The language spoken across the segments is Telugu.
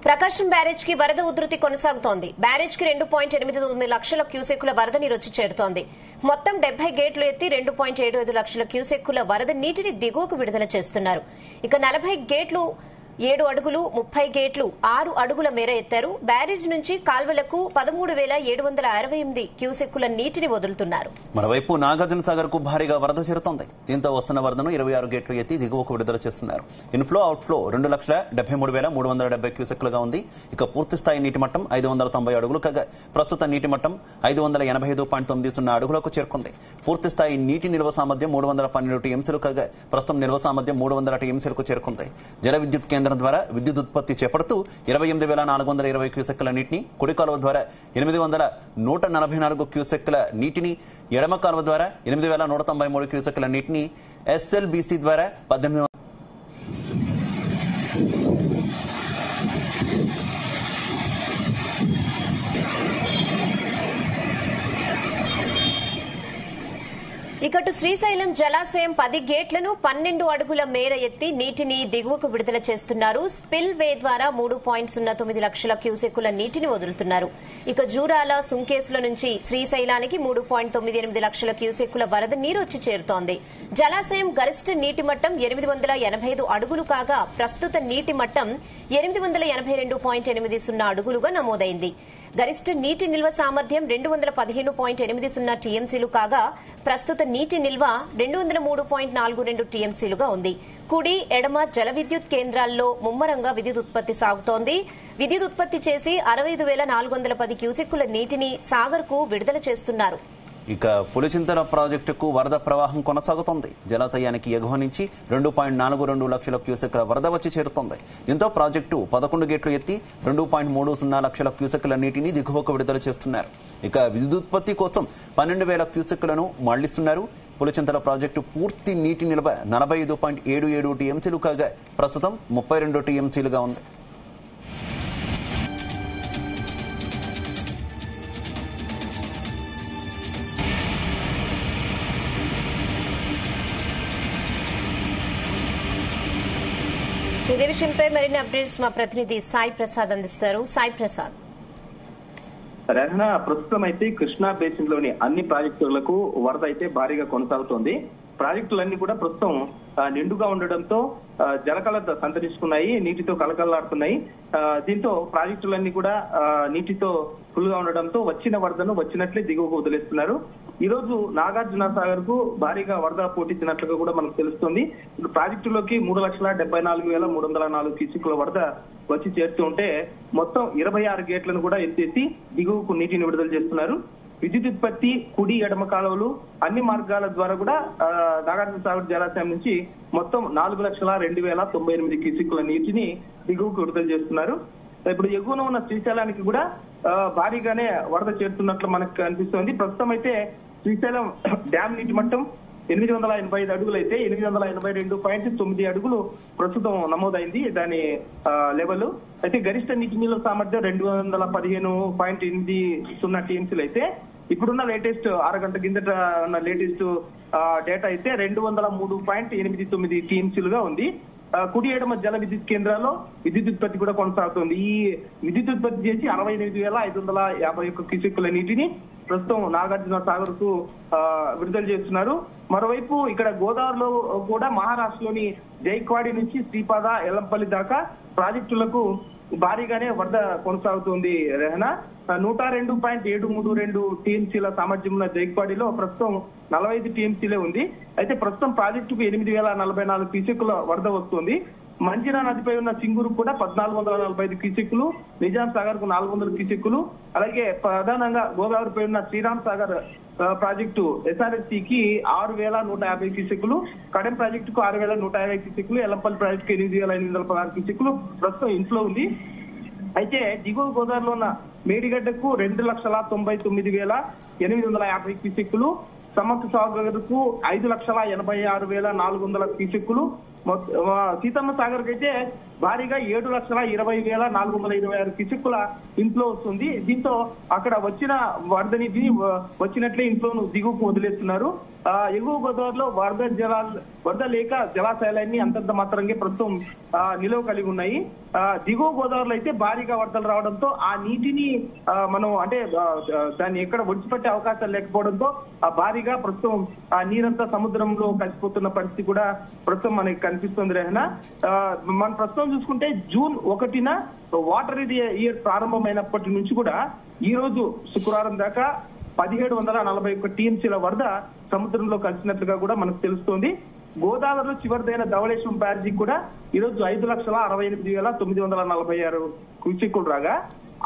ప్రకాశం బ్యారేజ్ కి వరద ఉధృతి కొనసాగుతోంది. బ్యారేజ్ కి 2.89 లక్షల క్యూసెక్కుల వరద నీరు వచ్చి చేరుతోంది. మొత్తం 70 గేట్లు ఎత్తి 2.75 లక్షల క్యూసెక్కుల వరద నీటిని దిగువకు విడుదల చేస్తున్నారు. ఇక 40 గేట్లు 7 అడుగులు, 30 గేట్లు 6 అడుగుల మేర ఎత్తారు. బ్యారేజ్ నుంచి కాల్వలకు 13,768 క్యూసెక్కుల నీటిని వదులుతున్నారు. మరోవైపు నాగార్జున సాగర్ కు భారీగా వరద చేరుతోంది. దీంతో వస్తున్న వరదను 26 గేట్లు ఎత్తి దిగువకు విడుదల చేస్తున్నారు. ఇన్ఫ్లో అవుట్ఫ్లో 2,73,370 క్యూసెక్కులుగా ఉంది. ఇక పూర్తి స్థాయి నీటి మట్టం 590 అడుగులు కాగా ప్రస్తుత నీటి మట్టం 585.90 అడుగులకు చేరుకుంది. పూర్తి స్థాయి నీటి నిల్వ సామర్థ్యం 312 టీఎంసీలు కాగా ప్రస్తుతం నిల్వ సామర్థ్యం 300 టీఎంసీలకు చేరుకుంది. జల విద్యుత్ కేంద్రం ద్వారా విద్యుత్ ఉత్పత్తి చేపడుతూ 28,420 క్యూసెక్కుల నీటిని, కుడి కాలువ ద్వారా 8,144 క్యూసెక్కుల నీటిని, ఎడమ కాలువ ద్వారా 8,193 క్యూసెక్కుల నీటిని, ఎస్ఎల్బీసీ ద్వారా 18 ఇకటు శ్రీశైలం జలాశయం 10 గేట్లను 12 అడుగుల మేర ఎత్తి నీటిని దిగువకు విడుదల చేస్తున్నారు. స్పిల్ వే ద్వారా 3.09 లక్షల క్యూసెక్కుల నీటిని వదులుతున్నారు. ఇక జూరాల, సుంకేసుల నుంచి శ్రీశైలానికి 3.98 లక్షల క్యూసెక్కుల వరద నీరు వచ్చి చేరుతోంది. జలాశయం గరిష్ట నీటి మట్టం 885 అడుగులు కాగా ప్రస్తుత నీటి మట్టం 882.80 అడుగులుగా నమోదైంది. గరిష్ట నీటి నిల్వ సామర్థ్యం 215.80 టీఎంసీలు కాగా ప్రస్తుత నీటి నిల్వ 203.42 టీఎంసీలుగా ఉంది. కుడి, ఎడమ జల విద్యుత్ కేంద్రాల్లో ముమ్మరంగా విద్యుత్ ఉత్పత్తి సాగుతోంది. విద్యుత్ ఉత్పత్తి చేసి 65,410 క్యూసెక్కుల నీటిని సాగర్కు విడుదల చేస్తున్నారు. ఇక పులిచింతల ప్రాజెక్టుకు వరద ప్రవాహం కొనసాగుతోంది. జలాశయానికి ఎగువ నుంచి 2.42 లక్షల క్యూసెక్కుల వరద వచ్చి చేరుతోంది. దీంతో ప్రాజెక్టు 11 గేట్లు ఎత్తి 2.30 లక్షల క్యూసెక్కుల నీటిని దిగువకు విడుదల చేస్తున్నారు. ఇక విద్యుదుత్పత్తి కోసం 12,000 క్యూసెక్కులను మళ్లిస్తున్నారు. పులిచింతల ప్రాజెక్టు పూర్తి నీటి నిల్వ 45.77 టీఎంసీలు కాగా ప్రస్తుతం 32 టీఎంసీలుగా ఉంది. ఇదే విషయంపై మరిన్ని అప్డేట్స్ మా ప్రతినిధి సాయి ప్రసాద్ అందిస్తారు. సాయి ప్రసాద్. రహనా, ప్రస్తుతం అయితే కృష్ణా బేసిన్ లోని అన్ని ప్రాజెక్టులకు వరద అయితే భారీగా కొనసాగుతోంది. ప్రాజెక్టులన్నీ కూడా ప్రస్తుతం నిండుగా ఉండడంతో జలకళ సంతరించుకున్నాయి, నీటితో కలకలాడుతున్నాయి. దీంతో ప్రాజెక్టులన్నీ కూడా నీటితో ఫుల్ గా ఉండడంతో వచ్చిన వరదను వచ్చినట్లే దిగువకు వదిలేస్తున్నారు. ఈ రోజు నాగార్జున సాగర్ కు భారీగా వరద పోటెత్తినట్లుగా కూడా మనకు తెలుస్తుంది. ఇప్పుడు ప్రాజెక్టులోకి 3,74,304 క్యూసెక్కుల వరద వచ్చి చేరుతుంటే మొత్తం 26 గేట్లను కూడా ఎత్తేసి దిగువకు నీటిని విడుదల చేస్తున్నారు. విద్యుత్ ఉత్పత్తి కుడి, ఎడమ కాలువలు అన్ని మార్గాల ద్వారా కూడా నాగార్జున సాగర్ జలాశయం నుంచి మొత్తం 4,02,098 క్యూసెక్కుల నీటిని దిగువకు విడుదల చేస్తున్నారు. ఇప్పుడు ఎగువన ఉన్న శ్రీశైలానికి కూడా భారీగానే వరద చేరుతున్నట్లు మనకు కనిపిస్తోంది. ప్రస్తుతం అయితే శ్రీశైలం డ్యామ్ నీటి మట్టం 885 అడుగులు అయితే 882.9 అడుగులు ప్రస్తుతం నమోదైంది దాని లెవెల్. అయితే గరిష్ట నీటి నిల్వ సామర్థ్యం 215.80 టీఎంసీలు అయితే ఇప్పుడున్న లేటెస్ట్ 6 గంటల కిందట ఉన్న లేటెస్ట్ డేటా అయితే 203.89 టీఎంసీలుగా ఉంది. కుడి, ఎడమ జల విద్యుత్ కేంద్రాల్లో విద్యుత్ ఉత్పత్తి కూడా కొనసాగుతోంది. ఈ విద్యుత్ ఉత్పత్తి చేసి 68,551 క్యూసెక్కుల నీటిని ప్రస్తుతం నాగార్జున సాగర్ కు విడుదల చేస్తున్నారు. మరోవైపు ఇక్కడ గోదావరిలో కూడా మహారాష్ట్రలోని జైక్వాడి నుంచి శ్రీపాద, ఎల్లంపల్లి దాకా ప్రాజెక్టులకు భారీగానే వరద కొనసాగుతోంది. రెహనా, 102.732 టీఎంసీల సామర్థ్యం ఉన్న జైక్వాడిలో ప్రస్తుతం 45 టీఎంసీలే ఉంది. అయితే ప్రస్తుతం ప్రాజెక్టుకు 8,044 క్యూసెక్కుల వరద వస్తుంది. మంజిరా నదిపై ఉన్న సింగూరు కూడా 1,445 క్యూసెక్కులు, నిజాం సాగర్ కు 400 క్యూసెక్కులు, అలాగే ప్రధానంగా గోదావరిపై ఉన్న శ్రీరామ్ సాగర్ ప్రాజెక్టు ఎస్ఆర్ఎస్సికి 6,150 క్యూసెక్కులు, కడెం ప్రాజెక్టుకు 6,150 క్యూసెక్కులు, ఎల్లంపల్లి ప్రాజెక్టుకు 8,816 క్యూసెక్కులు ప్రస్తుతం ఇన్ఫ్లో ఉంది. అయితే దిగువ గోదావరిలో ఉన్న మేడిగడ్డకు 2,99,850 క్యూసెక్కులు, సమర్థ సాగర్ కు 5,86,400 క్యూసెక్కులు, సీతమ్మ సాగర్ కి అయితే భారీగా 7,20,426 క్యూసెక్కుల ఇన్ఫ్లో వస్తుంది. దీంతో అక్కడ వచ్చిన వరద నీటిని వచ్చినట్లే ఇంట్లో దిగువకు వదిలేస్తున్నారు. ఎగువ గోదావరిలో వరద లేక జలాశయాలన్నీ అంతంత మాత్రంగా ప్రస్తుతం నిలువ కలిగి ఉన్నాయి. దిగువ గోదావరిలో అయితే భారీగా వరదలు రావడంతో ఆ నీటిని మనం అంటే దాన్ని ఎక్కడ ఒడిచిపెట్టే అవకాశాలు లేకపోవడంతో భారీగా ప్రస్తుతం ఆ నీరంతా సముద్రంలో కలిసిపోతున్న పరిస్థితి కూడా ప్రస్తుతం మనకి కనిపిస్తుంది. రెహనా, మన ప్రస్తుతం చూసుకుంటే జూన్ 1న వాటర్ ఇయర్ ప్రారంభమైనప్పటి నుంచి కూడా ఈ రోజు శుక్రవారం దాకా 1741 టీఎంసీల వరద సముద్రంలో కలిసినట్లుగా కూడా మనకు తెలుస్తోంది. గోదావరిలో చివరిదైన ధవళేశ్వరం బ్యారేజీ కూడా ఈ రోజు 5,68,946 క్యూసెక్కులు రాగా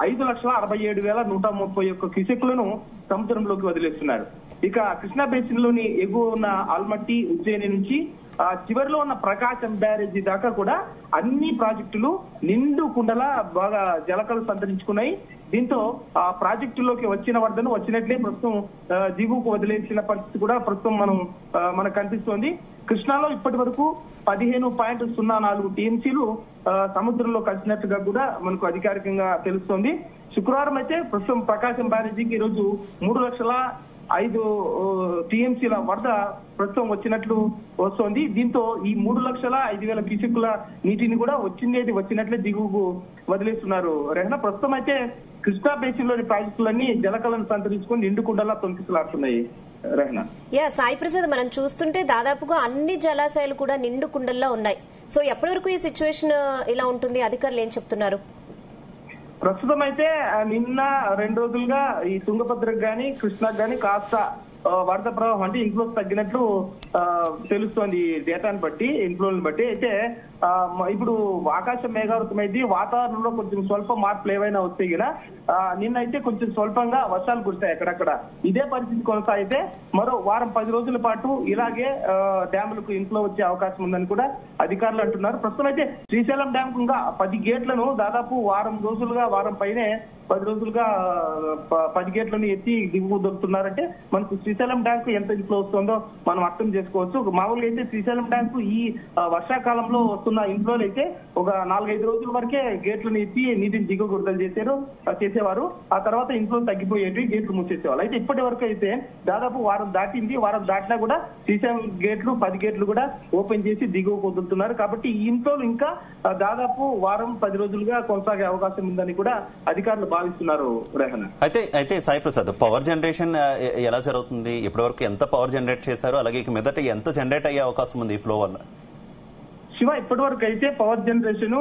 5,67,131 క్యూసెక్కులను సముద్రంలోకి వదిలేస్తున్నారు. ఇక కృష్ణా బేసిన్ లోని ఎగువ ఉన్న ఆల్మట్టి, ఉజ్జయిని నుంచి చివరిలో ఉన్న ప్రకాశం బ్యారేజీ దాకా కూడా అన్ని ప్రాజెక్టులు నిండు కుండలా బాగా జలకలు సంతరించుకున్నాయి. దీంతో ఆ ప్రాజెక్టులోకి వచ్చిన వరదను వచ్చినట్లే ప్రస్తుతం దిగువకు వదిలేసిన పరిస్థితి కూడా ప్రస్తుతం మనకు కనిపిస్తోంది. కృష్ణాలో ఇప్పటి వరకు 15.04 టీఎంసీలు సముద్రంలో కలిసినట్టుగా కూడా మనకు అధికారికంగా తెలుస్తోంది. శుక్రవారం అయితే ప్రస్తుతం ప్రకాశం బ్యారేజీకి ఈ రోజు 3,05,000 టీఎంసీల వరద ప్రస్తుతం వచ్చినట్లు వస్తోంది. దీంతో ఈ 3,05,000 క్యూసెక్కుల నీటిని కూడా వచ్చినట్లే దిగువకు వదిలేస్తున్నారు. రెహనా, ప్రస్తుతం అయితే కృష్ణా బేసిన్ లోని ప్రాజెక్టులన్నీ జలకలను సంతరించుకొని నిండుకుండలా తొంకిసలాడుతున్నాయి. రెహనా, సాయి ప్రసాద్, మనం చూస్తుంటే దాదాపుగా అన్ని జలాశయాలు కూడా నిండు కుండల్లో ఉన్నాయి. సో ఎప్పటి వరకు ఈ సిచ్యువేషన్ ఇలా ఉంటుంది? అధికారులు ఏం చెప్తున్నారు? ప్రస్తుతం అయితే నిన్న 2 రోజులుగా ఈ తుంగభద్రకు గాని కృష్ణాకు గాని కాస్త వరద ప్రవాహం అంటే ఇన్ఫ్లోస్ తగ్గినట్లు తెలుస్తోంది. డేటాను బట్టి, ఇన్ఫ్లోని బట్టి. అయితే ఇప్పుడు ఆకాశం మేఘావృతమైంది. వాతావరణంలో కొంచెం స్వల్ప మార్పులు ఏవైనా వస్తే కదా నిన్నైతే కొంచెం స్వల్పంగా వర్షాలు కురిస్తాయి అక్కడక్కడ. ఇదే పరిస్థితి కొనసాగితే మరో వారం 10 రోజుల పాటు ఇలాగే డ్యాములకు ఇన్ఫ్లో వచ్చే అవకాశం ఉందని కూడా అధికారులు అంటున్నారు. ప్రస్తుతం అయితే శ్రీశైలం డ్యామ్ కు ఇంకా 10 గేట్లను దాదాపు వారం పైనే 10 రోజులుగా 10 గేట్లను ఎత్తి దిగువ దొరుకుతున్నారంటే మనకు శ్రీశైలం డ్యామ్ కు ఎంత ఇన్ఫ్లో వస్తుందో మనం అర్థం చేసుకోవచ్చు. మామూలుగా అయితే శ్రీశైలం డ్యామ్ కు ఈ వర్షాకాలంలో వస్తున్న ఇన్ఫ్లోలు అయితే ఒక 4-5 రోజుల వరకే గేట్లను ఎత్తి నీటిని దిగువ విడుదల చేసేవారు. ఆ తర్వాత ఇన్ఫ్లో తగ్గిపోయేవి, గేట్లు మూసేసేవాళ్ళు. అయితే ఇప్పటి వరకు అయితే దాదాపు వారం దాటింది. వారం దాటినా కూడా శ్రీశైలం గేట్లు 10 గేట్లు కూడా ఓపెన్ చేసి దిగువకు వదులుతున్నారు. కాబట్టి ఈ ఇన్ఫ్లోలు ఇంకా దాదాపు వారం 10 రోజులుగా కొనసాగే అవకాశం ఉందని కూడా అధికారులు భావిస్తున్నారు. రెహనా, అయితే సాయి ప్రసాద్, పవర్ జనరేషన్ ఎలా జరుగుతుంది? ఇప్పటి వరకు ఎంత పవర్ జనరేట్ చేశారు? అలాగే మీదట ఎంత జనరేట్ అయ్యే అవకాశం ఉంది ఈ ఫ్లో వల్ల? శివ, ఇప్పటి వరకు అయితే పవర్ జనరేషన్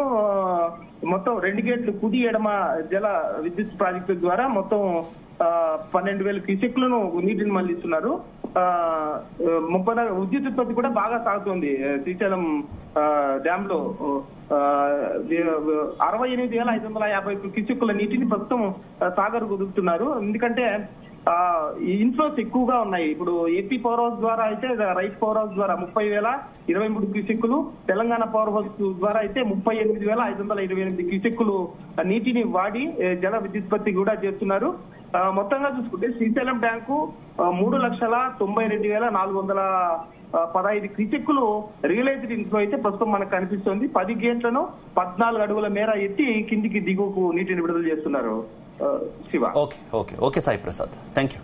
మొత్తం 2 గేట్లు కుడి ఎడమ జల విద్యుత్ ప్రాజెక్టు ద్వారా మొత్తం 12,000 క్యూసెక్లను నీటిని మళ్లిస్తున్నారు. విద్యుత్ ఉత్పత్తి కూడా బాగా సాగుతోంది. శ్రీశైలం డ్యామ్ లో 68,550 క్యూసెక్కుల నీటిని ప్రస్తుతం సాగర్ కుదురుతున్నారు. ఎందుకంటే ఇన్ఫ్లోస్ ఎక్కువగా ఉన్నాయి. ఇప్పుడు ఏపీ పవర్ హౌస్ ద్వారా అయితే రైట్ పవర్ హౌస్ ద్వారా 30,023 క్యూసెక్కులు, తెలంగాణ పవర్ హౌస్ ద్వారా అయితే 38,528 క్యూసెక్కులు నీటిని వాడి జల విద్యుత్పత్తి కూడా చేస్తున్నారు. మొత్తంగా చూసుకుంటే శ్రీశైలం బ్యాంకు 3,92,415 క్యూసెక్కులు రియలైజ్డ్ ఇన్ఫ్లో అయితే ప్రస్తుతం మనకు కనిపిస్తోంది. 10 గేట్లను 14 అడుగుల మేర ఎత్తి కిందికి దిగువకు నీటిని విడుదల చేస్తున్నారు. Shiva, okay Sai Prasad, thank you.